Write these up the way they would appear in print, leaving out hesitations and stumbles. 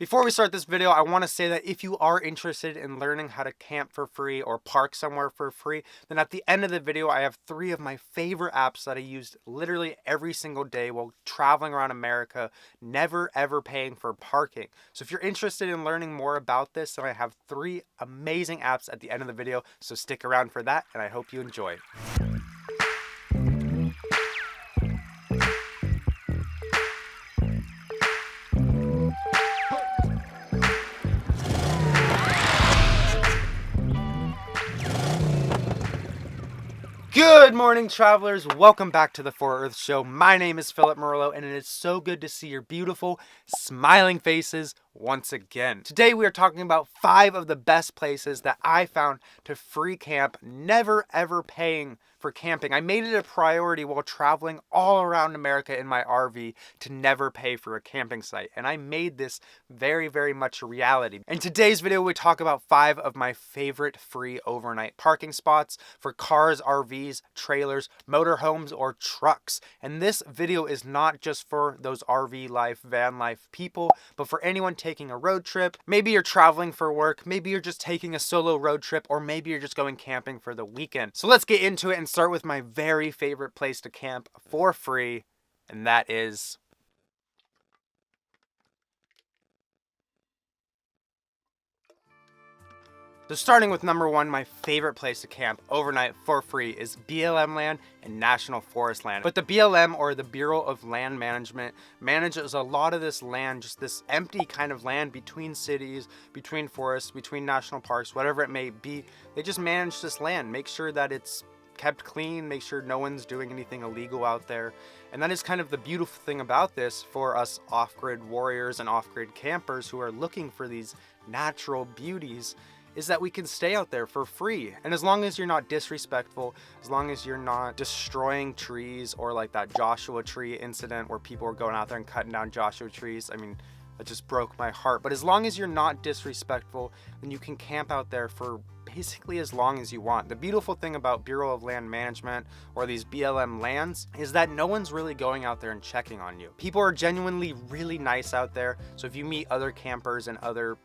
Before we start this video, I want to say that if you are interested in learning how to camp for free or park somewhere for free, then at the end of the video, I have 3 of my favorite apps that I used literally every single day while traveling around America, never ever paying for parking. So if you're interested in learning more about this, then I have 3 amazing apps at the end of the video, so stick around for that, and I hope you enjoy. Good morning, travelers. Welcome back to the 4Earth Show. My name is Philip Murillo, and it is so good to see your beautiful, smiling faces once again. Today, we are talking about 5 of the best places that I found to free camp, never ever paying for camping. I made it a priority while traveling all around America in my RV to never pay for a camping site, and I made this very, very much a reality. In today's video, we talk about 5 of my favorite free overnight parking spots for cars, RVs, trailers, motorhomes, or trucks. And this video is not just for those RVlife, Vanlife people, but for anyone taking a road trip. Maybe you're traveling for work, maybe you're just taking a solo road trip, or maybe you're just going camping for the weekend. So let's get into it and start with my very favorite place to camp for free, and that is So starting with number 1, my favorite place to camp overnight for free is BLM land and National Forest land. But the BLM, or the Bureau of Land Management, manages a lot of this land, just this empty kind of land between cities, between forests, between national parks, whatever it may be. They just manage this land, make sure that it's kept clean, make sure no one's doing anything illegal out there. And that is kind of the beautiful thing about this for us off-grid warriors and off-grid campers who are looking for these natural beauties, is that we can stay out there for free. And as long as you're not disrespectful, as long as you're not destroying trees, or like that Joshua tree incident where people were going out there and cutting down Joshua trees, I mean, that just broke my heart. But as long as you're not disrespectful, then you can camp out there for basically as long as you want. The beautiful thing about Bureau of Land Management, or these BLM lands, is that no one's really going out there and checking on you. People are genuinely really nice out there. So if you meet other campers and other,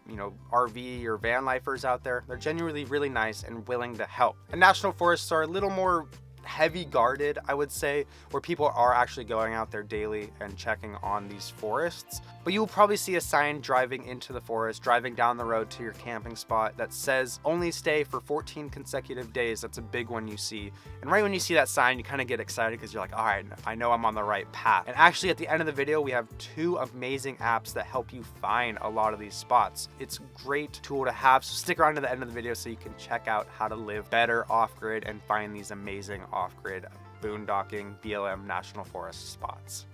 RV or van lifers out there, they're genuinely really nice and willing to help. And national forests are a little more heavy guarded, I would say, where people are actually going out there daily and checking on these forests. But you will probably see a sign driving into the forest, driving down the road to your camping spot, that says only stay for 14 consecutive days. That's a big one you see. And right when you see that sign, you kind of get excited because you're like, all right, I know I'm on the right path. And actually at the end of the video, we have 2 amazing apps that help you find a lot of these spots. It's a great tool to have, so stick around to the end of the video so you can check out how to live better off-grid and find these amazing off-grid boondocking BLM National Forest spots.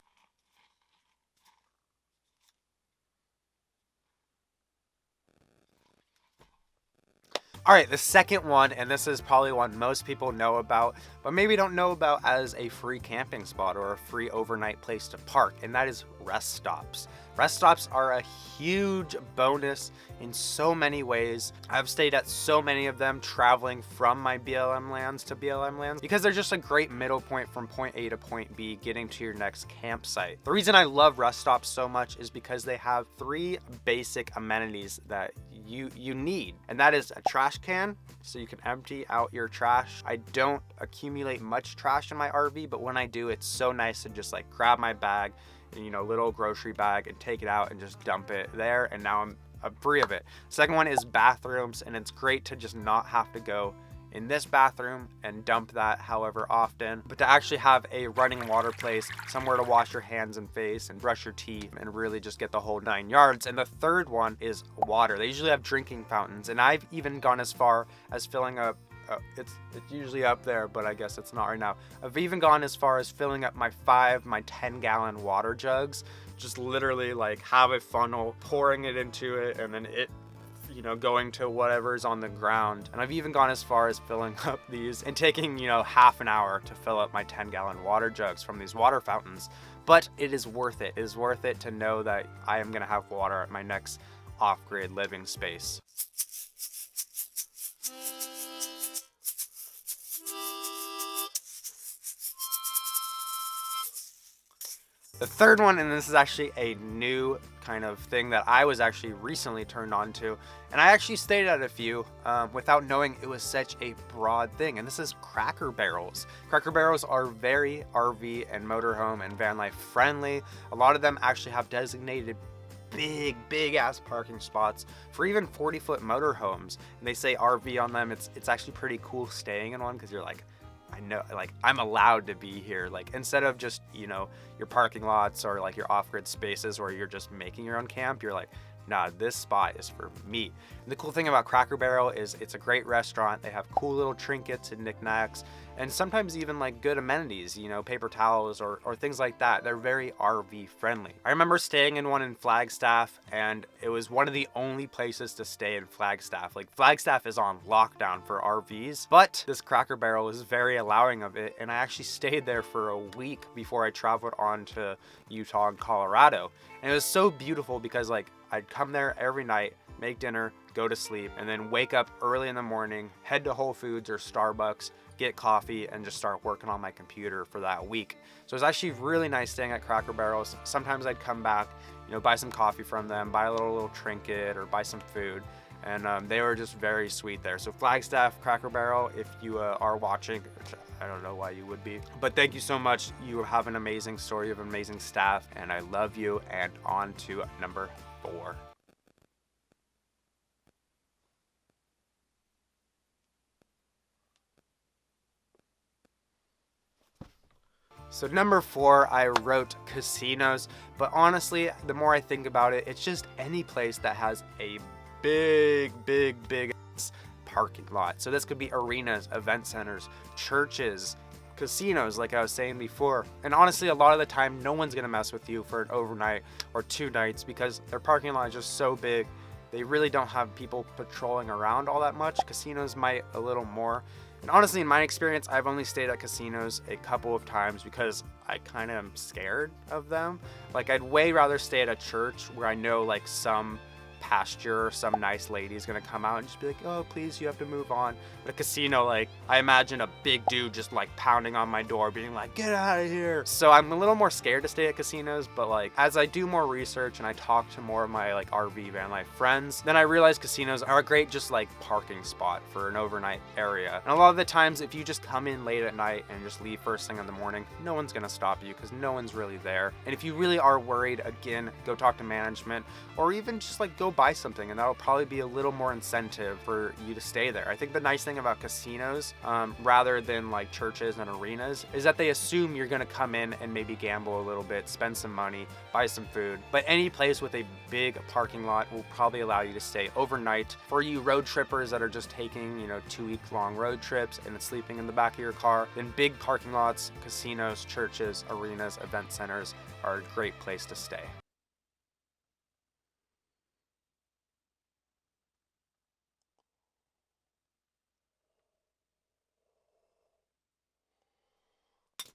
All right, the second one, and this is probably one most people know about, but maybe don't know about as a free camping spot or a free overnight place to park, and that is rest stops. Rest stops are a huge bonus in so many ways. I've stayed at so many of them traveling from my BLM lands to BLM lands because they're just a great middle point from point A to point B, getting to your next campsite. The reason I love rest stops so much is because they have 3 basic amenities that you need, and that is a trash can, so you can empty out your trash. I don't accumulate much trash in my RV, but when I do, it's so nice to just like grab my bag, little grocery bag, and take it out and just dump it there, and now I'm free of it. Second one is bathrooms, and it's great to just not have to go in this bathroom and dump that however often, but to actually have a running water place, somewhere to wash your hands and face and brush your teeth and really just get the whole 9 yards. And the third one is water. They usually have drinking fountains, and I've even gone as far as filling up it's usually up there, but I guess it's not right now. I've even gone as far as filling up my 10-gallon water jugs, just literally like have a funnel, pouring it into it, and then it going to whatever's on the ground. And I've even gone as far as filling up these and taking, half an hour to fill up my 10-gallon water jugs from these water fountains. But it is worth it. It is worth it to know that I am going to have water at my next off-grid living space. The third one, and this is actually a new kind of thing that I was actually recently turned on to. And I actually stayed at a few without knowing it was such a broad thing. And this is Cracker Barrels. Cracker Barrels are very RV and motorhome and van life friendly. A lot of them actually have designated big ass parking spots for even 40-foot motorhomes. And they say RV on them. It's actually pretty cool staying in one, because you're like, I know, like, I'm allowed to be here. Like, instead of just, you know, your parking lots or like your off-grid spaces where you're just making your own camp, you're like, nah, this spot is for me. And the cool thing about Cracker Barrel is it's a great restaurant. They have cool little trinkets and knickknacks, and sometimes even like good amenities, you know, paper towels or things like that. They're very RV friendly. I remember staying in one in Flagstaff, and it was one of the only places to stay in Flagstaff. Like, Flagstaff is on lockdown for RVs, but this Cracker Barrel is very allowing of it. And I actually stayed there for a week before I traveled on to Utah and Colorado. And it was so beautiful because, like, I'd come there every night, make dinner, go to sleep, and then wake up early in the morning, head to Whole Foods or Starbucks, get coffee, and just start working on my computer for that week. So it was actually really nice staying at Cracker Barrels. Sometimes I'd come back, you know, buy some coffee from them, buy a little trinket or buy some food. And they were just very sweet there. So Flagstaff, Cracker Barrel, if you are watching, which I don't know why you would be, but thank you so much. You have an amazing story, you have amazing staff, and I love you. And on to number 4. So number 4, I wrote casinos, but honestly, the more I think about it, it's just any place that has a big parking lot. So this could be arenas, event centers, churches, casinos, like I was saying before. And honestly, a lot of the time, no one's gonna mess with you for an overnight or 2 nights because their parking lot is just so big. They really don't have people patrolling around all that much. Casinos might a little more. And honestly, in my experience, I've only stayed at casinos a couple of times because I kind of am scared of them. Like, I'd way rather stay at a church where I know like some pasture, some nice lady is gonna come out and just be like, oh, please, you have to move on. But a casino, like, I imagine a big dude just like pounding on my door being like, get out of here. So I'm a little more scared to stay at casinos, but like, as I do more research and I talk to more of my like RV van life friends, then I realize casinos are a great just like parking spot for an overnight area. And a lot of the times, if you just come in late at night and just leave first thing in the morning, no one's gonna stop you because no one's really there. And if you really are worried, again, go talk to management, or even just like go buy something, and that'll probably be a little more incentive for you to stay there. I think the nice thing about casinos, rather than like churches and arenas, is that they assume you're gonna come in and maybe gamble a little bit, spend some money, buy some food. But any place with a big parking lot will probably allow you to stay overnight. For you road trippers that are just taking, you know, 2-week-long road trips and sleeping in the back of your car, then big parking lots, casinos, churches, arenas, event centers are a great place to stay.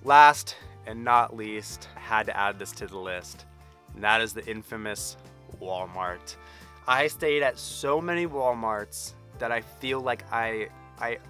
Last and not least, I had to add this to the list, and that is the infamous Walmart. I stayed at so many Walmarts that I feel like I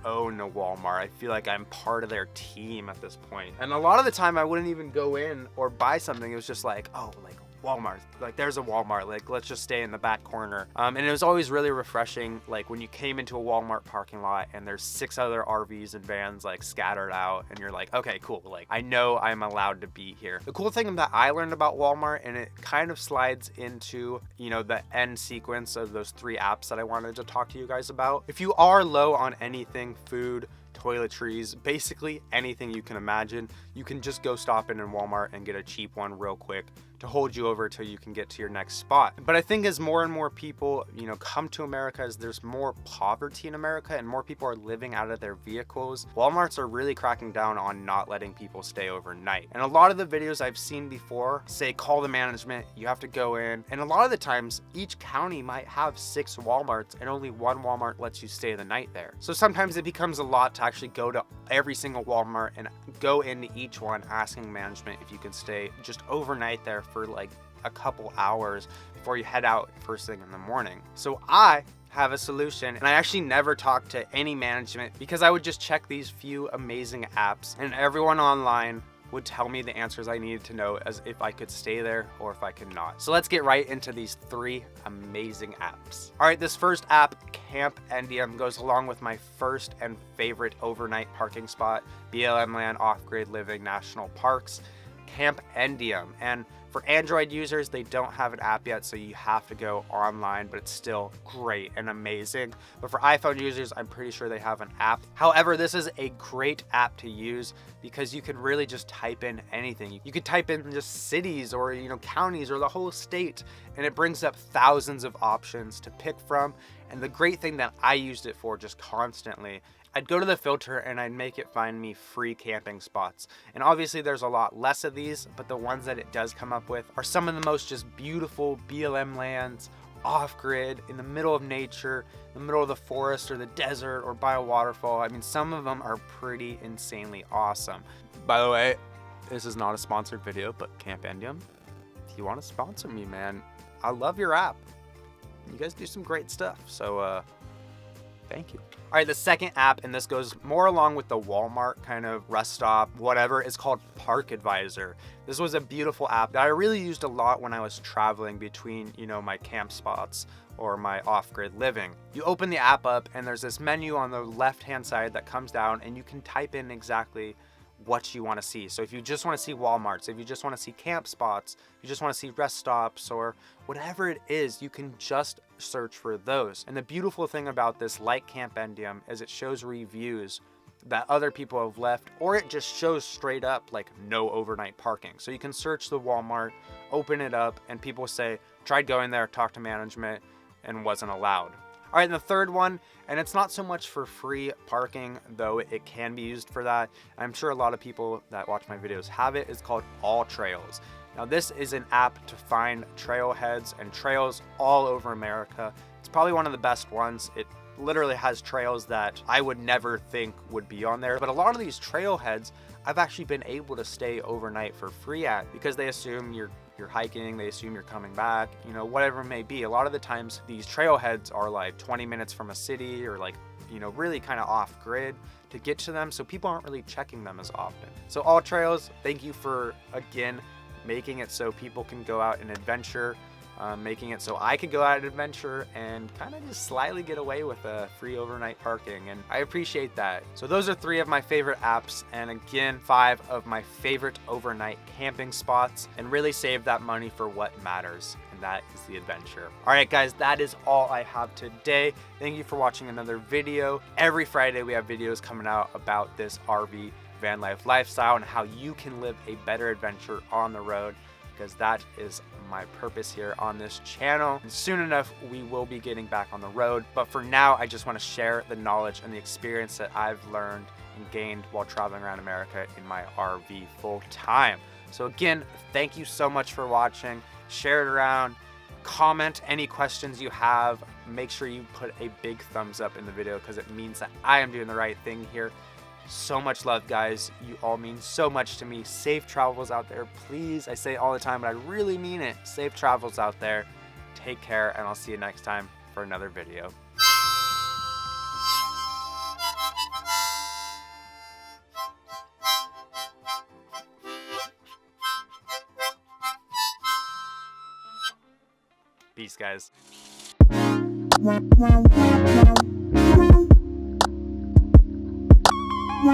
own a Walmart. I feel like I'm part of their team at this point. And a lot of the time I wouldn't even go in or buy something. It was just like, oh, like Walmart, like there's a Walmart, like let's just stay in the back corner. And it was always really refreshing, like when you came into a Walmart parking lot and there's 6 other RVs and vans like scattered out, and you're like, okay, cool, like I know I'm allowed to be here. The cool thing that I learned about Walmart, and it kind of slides into, you know, the end sequence of those 3 apps that I wanted to talk to you guys about. If you are low on anything, food, toiletries, basically anything you can imagine, you can just go stop in Walmart and get a cheap one real quick to hold you over till you can get to your next spot. But I think as more and more people, you know, come to America, as there's more poverty in America and more people are living out of their vehicles, Walmarts are really cracking down on not letting people stay overnight. And a lot of the videos I've seen before say, call the management, you have to go in. And a lot of the times, each county might have 6 Walmarts and only 1 Walmart lets you stay the night there. So sometimes it becomes a lot to actually go to every single Walmart and go into each one asking management if you can stay just overnight there for like a couple hours before you head out first thing in the morning. So I have a solution, and I actually never talked to any management because I would just check these few amazing apps, and everyone online would tell me the answers I needed to know as if I could stay there or if I could not. So let's get right into these 3 amazing apps. All right, this first app, Camp Endium, goes along with my first and favorite overnight parking spot, BLM Land Off-Grid Living National Parks, Camp Endium. And for Android users, they don't have an app yet, so you have to go online, but it's still great and amazing. But for iPhone users, I'm pretty sure they have an app. However, this is a great app to use because you can really just type in anything. You could type in just cities or, counties or the whole state, and it brings up thousands of options to pick from. And the great thing that I used it for just constantly, I'd go to the filter and I'd make it find me free camping spots. And obviously there's a lot less of these, but the ones that it does come up with are some of the most just beautiful BLM lands, off-grid, in the middle of nature, in the middle of the forest or the desert or by a waterfall. I mean, some of them are pretty insanely awesome. By the way, this is not a sponsored video, but Camp Endium, if you want to sponsor me, man, I love your app. You guys do some great stuff, so thank you. All right, the second app, and this goes more along with the Walmart kind of rest stop, whatever, is called Park Advisor. This was a beautiful app that I really used a lot when I was traveling between, my camp spots or my off-grid living. You open the app up and there's this menu on the left-hand side that comes down and you can type in exactly what you want to see. So if you just want to see Walmarts, if you just want to see camp spots, if you just want to see rest stops or whatever it is, you can just search for those. And the beautiful thing about this, like Camp Endium, is it shows reviews that other people have left, or it just shows straight up like no overnight parking. So you can search the Walmart, open it up, and people say, tried going there, talked to management, and wasn't allowed. All right, and the third one, and it's not so much for free parking, though it can be used for that. I'm sure a lot of people that watch my videos have it. It's called All Trails. Now, this is an app to find trailheads and trails all over America. It's probably one of the best ones. It literally has trails that I would never think would be on there. But a lot of these trailheads, I've actually been able to stay overnight for free at because they assume you're hiking, they assume you're coming back, whatever it may be. A lot of the times these trailheads are like 20 minutes from a city or really kind of off grid to get to them. So people aren't really checking them as often. So All Trails, thank you for, again, making it so people can go out and adventure, making it so I could go out and adventure and kind of just slightly get away with a free overnight parking. And I appreciate that. So those are 3 of my favorite apps. And again, 5 of my favorite overnight camping spots, and really save that money for what matters. And that is the adventure. All right, guys, that is all I have today. Thank you for watching another video. Every Friday we have videos coming out about this RV van life lifestyle and how you can live a better adventure on the road, because that is my purpose here on this channel. And soon enough, we will be getting back on the road. But for now, I just want to share the knowledge and the experience that I've learned and gained while traveling around America in my RV full time. So again, thank you so much for watching. Share it around. Comment any questions you have. Make sure you put a big thumbs up in the video because it means that I am doing the right thing here. So much love, guys. You all mean so much to me. Safe travels out there, please. I say it all the time, but I really mean it. Safe travels out there. Take care, and I'll see you next time for another video. Peace, guys. You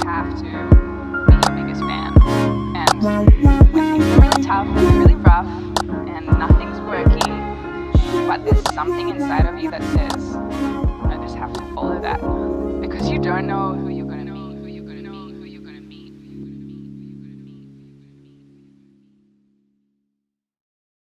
have to be your biggest fan. And when things are really tough and really rough and nothing's working, but there's something inside of you that says, I just have to follow that. Because you don't know who you're going